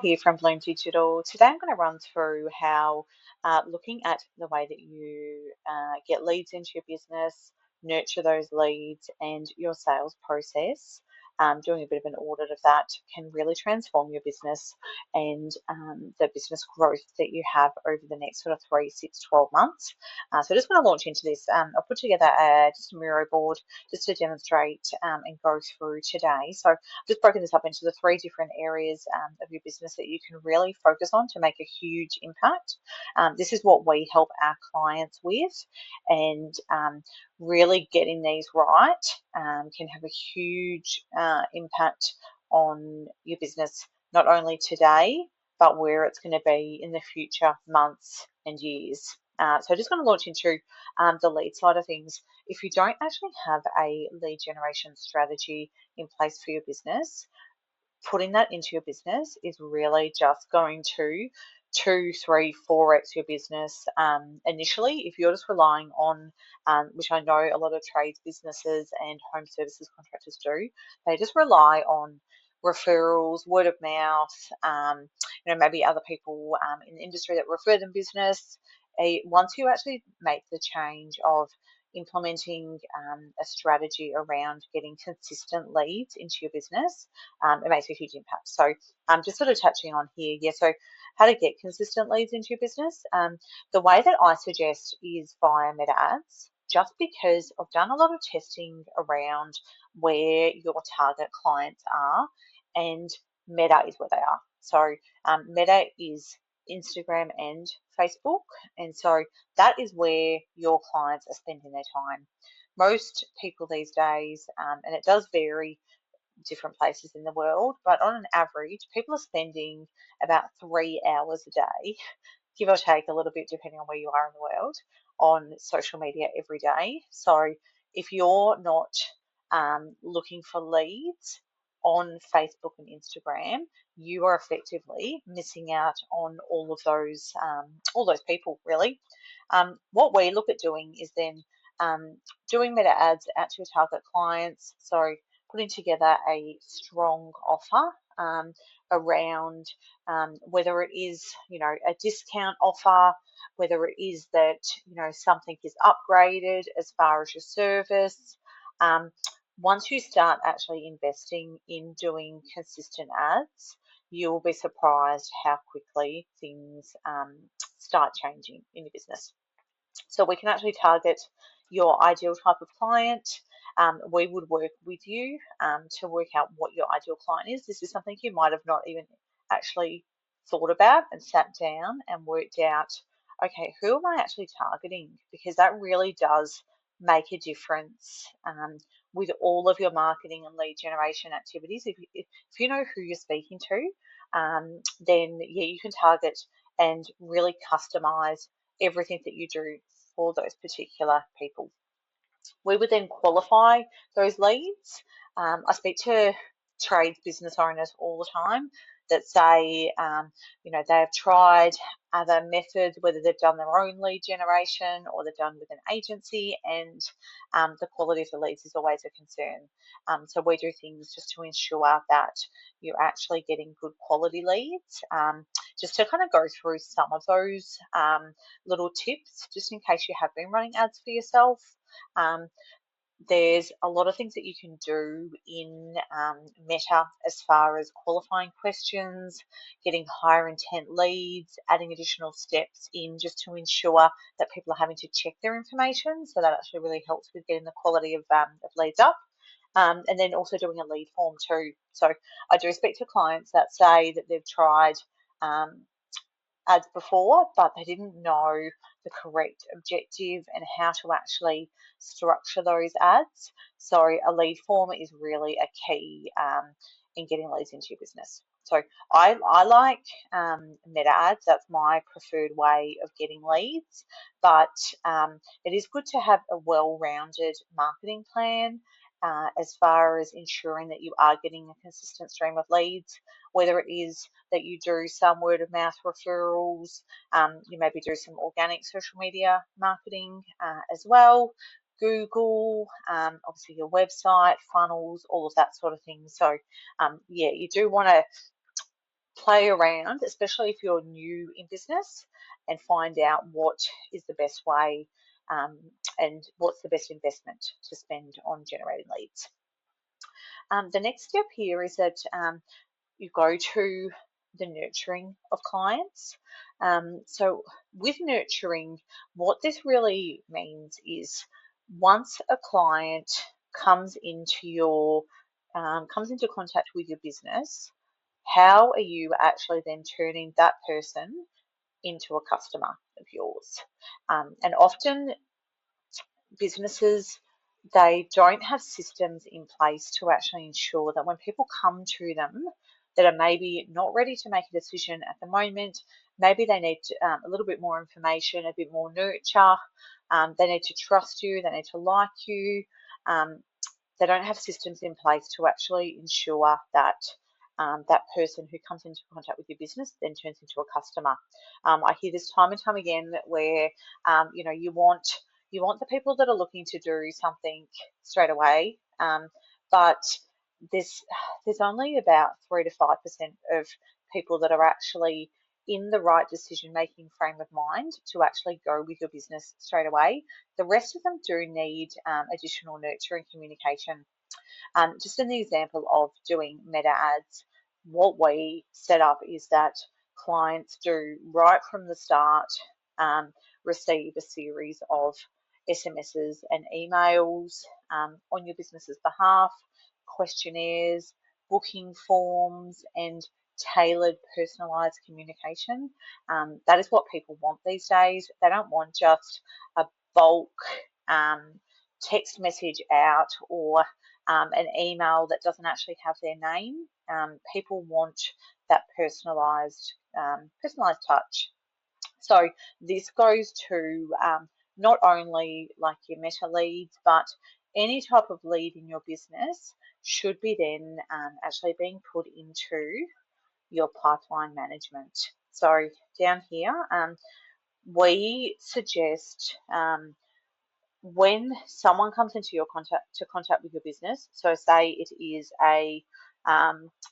Here from Bloom Digital. Today I'm going to run through how looking at the way that you get leads into your business, nurture those leads, and your sales process, doing a bit of an audit of that can really transform your business and the business growth that you have over the next sort of 3, 6, 12 months. So I just want to launch into this. I'll put together just a Miro board just to demonstrate and go through today. So just broken this up into the 3 different areas of your business that you can really focus on to make a huge impact. This is what we help our clients with, and really getting these right can have a huge impact on your business, not only today, but where it's going to be in the future months and years. So just going to launch into the lead side of things. If you don't actually have a lead generation strategy in place for your business, putting that into your business is really just going to 2, 3, 4x your business initially. If you're just relying on, which I know a lot of trades businesses and home services contractors do, they just rely on referrals, word of mouth, maybe other people in the industry that refer them business. Once you actually make the change of implementing a strategy around getting consistent leads into your business, it makes a huge impact. So I'm just sort of touching on here. Yeah, so how to get consistent leads into your business. The way that I suggest is via meta ads, just because I've done a lot of testing around where your target clients are, and meta is where they are. So meta is Instagram and Facebook, and so that is where your clients are spending their time. Most people these days, and it does vary different places in the world, but on an average, people are spending about 3 hours a day, give or take a little bit depending on where you are in the world, on social media every day. So if you're not looking for leads on Facebook and Instagram, you are effectively missing out on all those people really. What we look at doing is then doing meta ads out to your target clients. So putting together a strong offer around whether it is, a discount offer, whether it is that, something is upgraded as far as your service. Once you start actually investing in doing consistent ads, you will be surprised how quickly things start changing in your business. So we can actually target your ideal type of client. We would work with you to work out what your ideal client is. This is something you might have not even actually thought about and sat down and worked out, okay, who am I actually targeting? Because that really does make a difference with all of your marketing and lead generation activities. If you know who you're speaking to, then yeah, you can target and really customize everything that you do for those particular people. We would then qualify those leads. I speak to trades business owners all the time that say, they've tried other methods, whether they've done their own lead generation or they've done with an agency, and the quality of the leads is always a concern. So we do things just to ensure that you're actually getting good quality leads. Just to kind of go through some of those little tips, just in case you have been running ads for yourself. There's a lot of things that you can do in Meta as far as qualifying questions, getting higher intent leads, adding additional steps in just to ensure that people are having to check their information. So that actually really helps with getting the quality of leads up. And then also doing a lead form too. So I do speak to clients that say that they've tried ads before, but they didn't know the correct objective and how to actually structure those ads. So a lead form is really a key in getting leads into your business. So I like meta ads. That's my preferred way of getting leads, but it is good to have a well-rounded marketing plan as far as ensuring that you are getting a consistent stream of leads, whether it is that you do some word of mouth referrals, you maybe do some organic social media marketing as well, Google, obviously your website, funnels, all of that sort of thing. So yeah, you do want to play around, especially if you're new in business, and find out what is the best way and what's the best investment to spend on generating leads. The next step here is that you go to the nurturing of clients. So with nurturing, what this really means is once a client comes into your comes into contact with your business, how are you actually then turning that person into a customer of yours? And often businesses, they don't have systems in place to actually ensure that when people come to them that are maybe not ready to make a decision at the moment, maybe they need a little bit more information, a bit more nurture, they need to trust you, they need to like you. They don't have systems in place to actually ensure that that person who comes into contact with your business then turns into a customer. I hear this time and time again where you want the people that are looking to do something straight away, but there's there's only about 3 to 5% of people that are actually in the right decision making frame of mind to actually go with your business straight away. The rest of them do need additional nurture and communication. Just an example of doing meta ads, what we set up is that clients do right from the start receive a series of SMSs and emails on your business's behalf, questionnaires, booking forms, and tailored personalized communication. That is what people want these days. They don't want just a bulk text message out or an email that doesn't actually have their name. People want that personalized touch. So this goes to not only like your meta leads, but any type of lead in your business should be then actually being put into your pipeline management. So down here, we suggest when someone comes into your contact with your business, so say it is a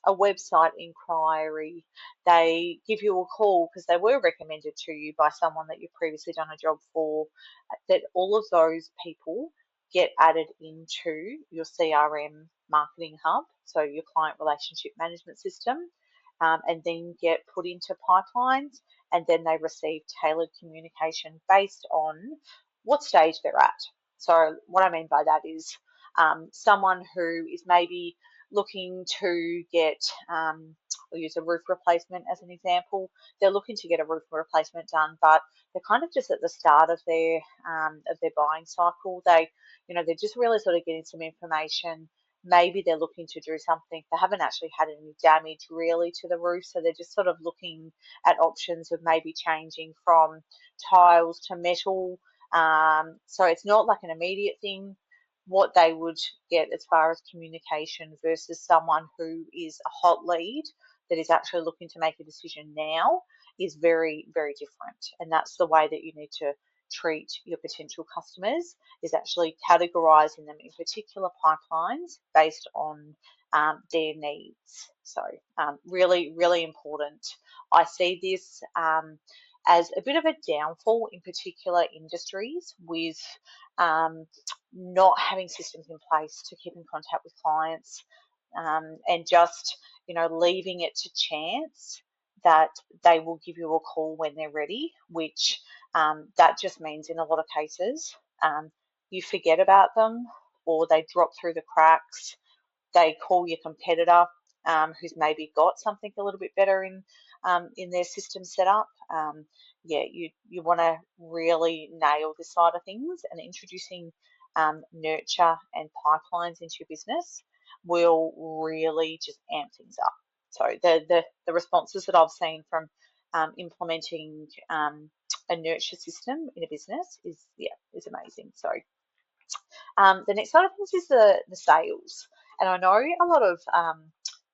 website inquiry, they give you a call because they were recommended to you by someone that you've previously done a job for, that all of those people get added into your CRM marketing hub, so your client relationship management system, and then get put into pipelines, and then they receive tailored communication based on what stage they're at. So what I mean by that is someone who is maybe looking to get, we'll use a roof replacement as an example. They're looking to get a roof replacement done, but they're kind of just at the start of their buying cycle. They're just really sort of getting some information. Maybe they're looking to do something. They haven't actually had any damage really to the roof, so they're just sort of looking at options of maybe changing from tiles to metal. So it's not like an immediate thing. What they would get as far as communication versus someone who is a hot lead that is actually looking to make a decision now is very, very different. And that's the way that you need to treat your potential customers, is actually categorizing them in particular pipelines based on their needs. So really, really important. I see this as a bit of a downfall in particular industries with not having systems in place to keep in contact with clients, and just leaving it to chance that they will give you a call when they're ready, which that just means in a lot of cases you forget about them, or they drop through the cracks. They call your competitor who's maybe got something a little bit better in their system set up. Yeah, you want to really nail this side of things, and introducing nurture and pipelines into your business will really just amp things up. So the responses that I've seen from implementing a nurture system in a business is amazing. So the next side of things is the sales. And I know a lot of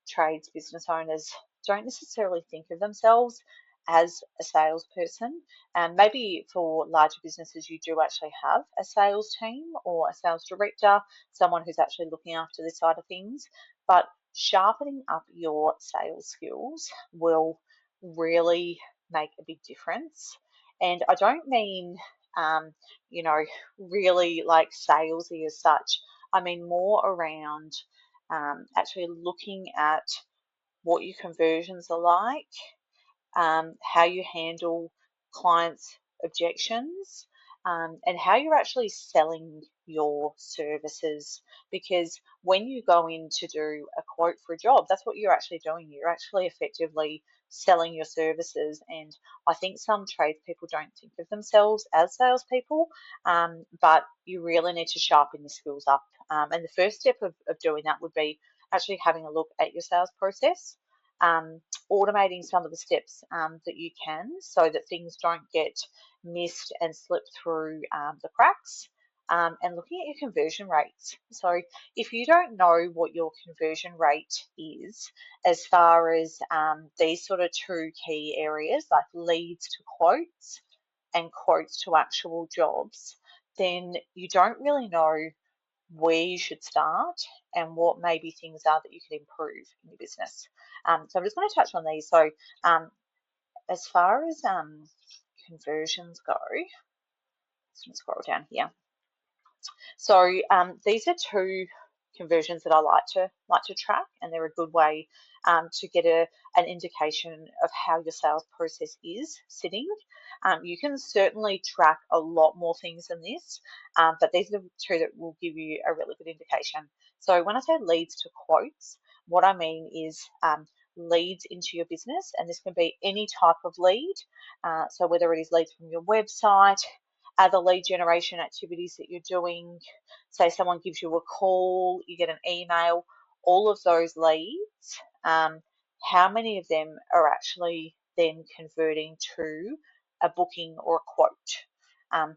trades business owners don't necessarily think of themselves as a salesperson. And maybe for larger businesses, you do actually have a sales team or a sales director, someone who's actually looking after this side of things. But sharpening up your sales skills will really make a big difference. And I don't mean, um, you know, really like salesy as such. I mean more around actually looking at what your conversions are like, how you handle clients' objections, and how you're actually selling your services. Because when you go in to do a quote for a job, that's what you're actually doing. You're actually effectively selling your services. And I think some tradespeople don't think of themselves as salespeople, but you really need to sharpen your skills up. And the first step of doing that would be actually having a look at your sales process. Automating some of the steps that you can so that things don't get missed and slip through the cracks, and looking at your conversion rates. So if you don't know what your conversion rate is as far as these sort of two key areas like leads to quotes and quotes to actual jobs, then you don't really know where you should start and what maybe things are that you could improve in your business. So I'm just going to touch on these. So as far as conversions go, just going to scroll down here. So these are two conversions that I like to track, and they're a good way to get an indication of how your sales process is sitting. You can certainly track a lot more things than this, but these are the two that will give you a really good indication. So when I say leads to quotes, what I mean is leads into your business, and this can be any type of lead. So whether it is leads from your website, other lead generation activities that you're doing, say someone gives you a call, you get an email, all of those leads, how many of them are actually then converting to a booking or a quote? And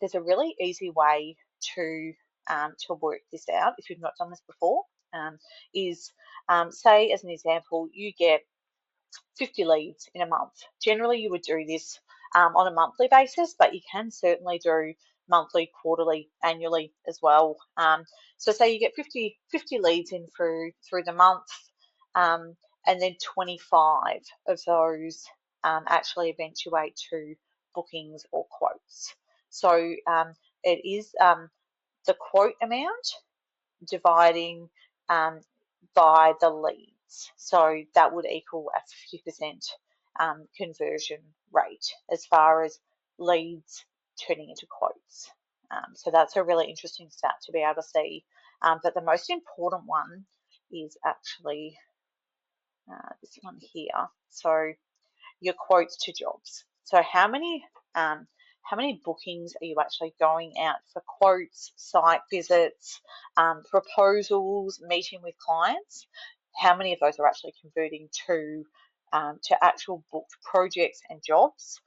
there's a really easy way to work this out if you've not done this before. Is say as an example, you get 50 leads in a month. Generally, you would do this on a monthly basis, but you can certainly do monthly, quarterly, annually as well. So say you get 50 leads in through the month, and then 25 of those actually eventuate to bookings or quotes. So it is the quote amount dividing by the leads. So that would equal a 50% conversion rate as far as leads turning into quotes. So that's a really interesting stat to be able to see. But the most important one is actually this one here. So your quotes to jobs. So how many bookings are you actually going out for quotes, site visits, proposals, meeting with clients? How many of those are actually converting to actual booked projects and jobs?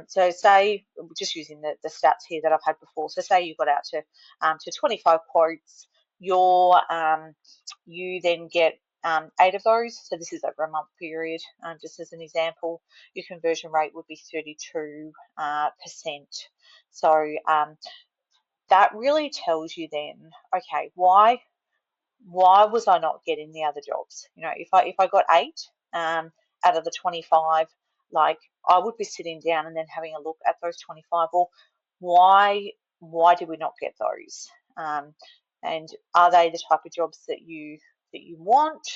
So say, just using the stats here that I've had before, so say you got out to 25 quotes, you then get 8 of those, so this is over a month period, just as an example, your conversion rate would be 32%. So that really tells you then, okay, why was I not getting the other jobs? You know, if I got 8 out of the 25, like I would be sitting down and then having a look at those 25. Well, why did we not get those? And are they the type of jobs that you want?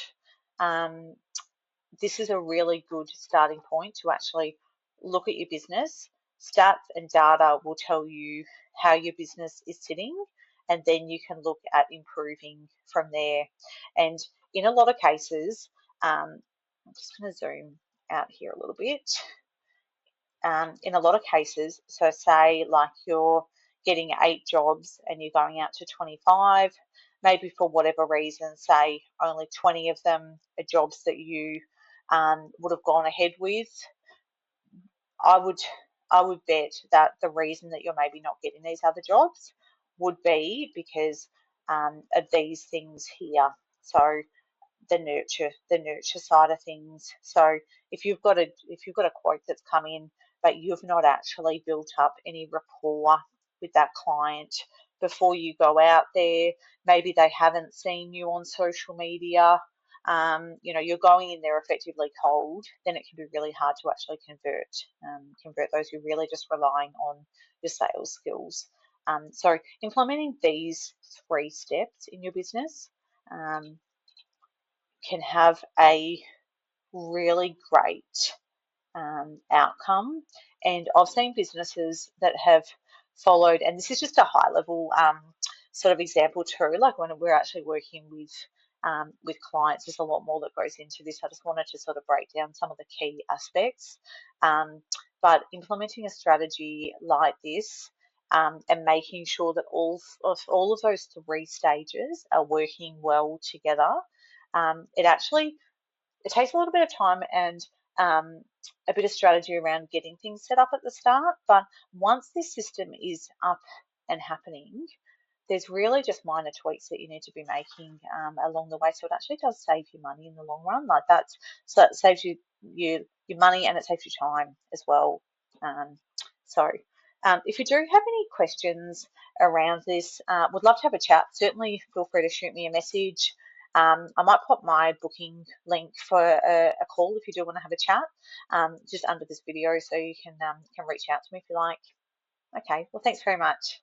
This is a really good starting point to actually look at your business. Stats and data will tell you how your business is sitting, and then you can look at improving from there. And in a lot of cases, I'm just going to zoom out here a little bit. In a lot of cases, so say like you're getting 8 jobs and you're going out to 25, maybe for whatever reason, say only 20 of them are jobs that you would have gone ahead with. I would bet that the reason that you're maybe not getting these other jobs would be because of these things here. So the nurture side of things. So if you've got a quote that's come in, but you've not actually built up any rapport with that client before you go out there, maybe they haven't seen you on social media, you're going in there effectively cold, then it can be really hard to actually convert those who are really just relying on your sales skills. So implementing these 3 steps in your business can have a really great outcome. And I've seen businesses that have followed, and this is just a high level sort of example too, like when we're actually working with clients, there's a lot more that goes into this. I just wanted to sort of break down some of the key aspects. But implementing a strategy like this and making sure that all of those 3 stages are working well together, it actually it takes a little bit of time and um, a bit of strategy around getting things set up at the start. But once this system is up and happening, there's really just minor tweaks that you need to be making along the way. So it actually does save you money in the long run. Like so it saves your money and it saves you time as well. Um, so if you do have any questions around this, would love to have a chat. Certainly feel free to shoot me a message. I might pop my booking link for a call if you do want to have a chat, just under this video, so you can reach out to me if you like. Okay, well, thanks very much.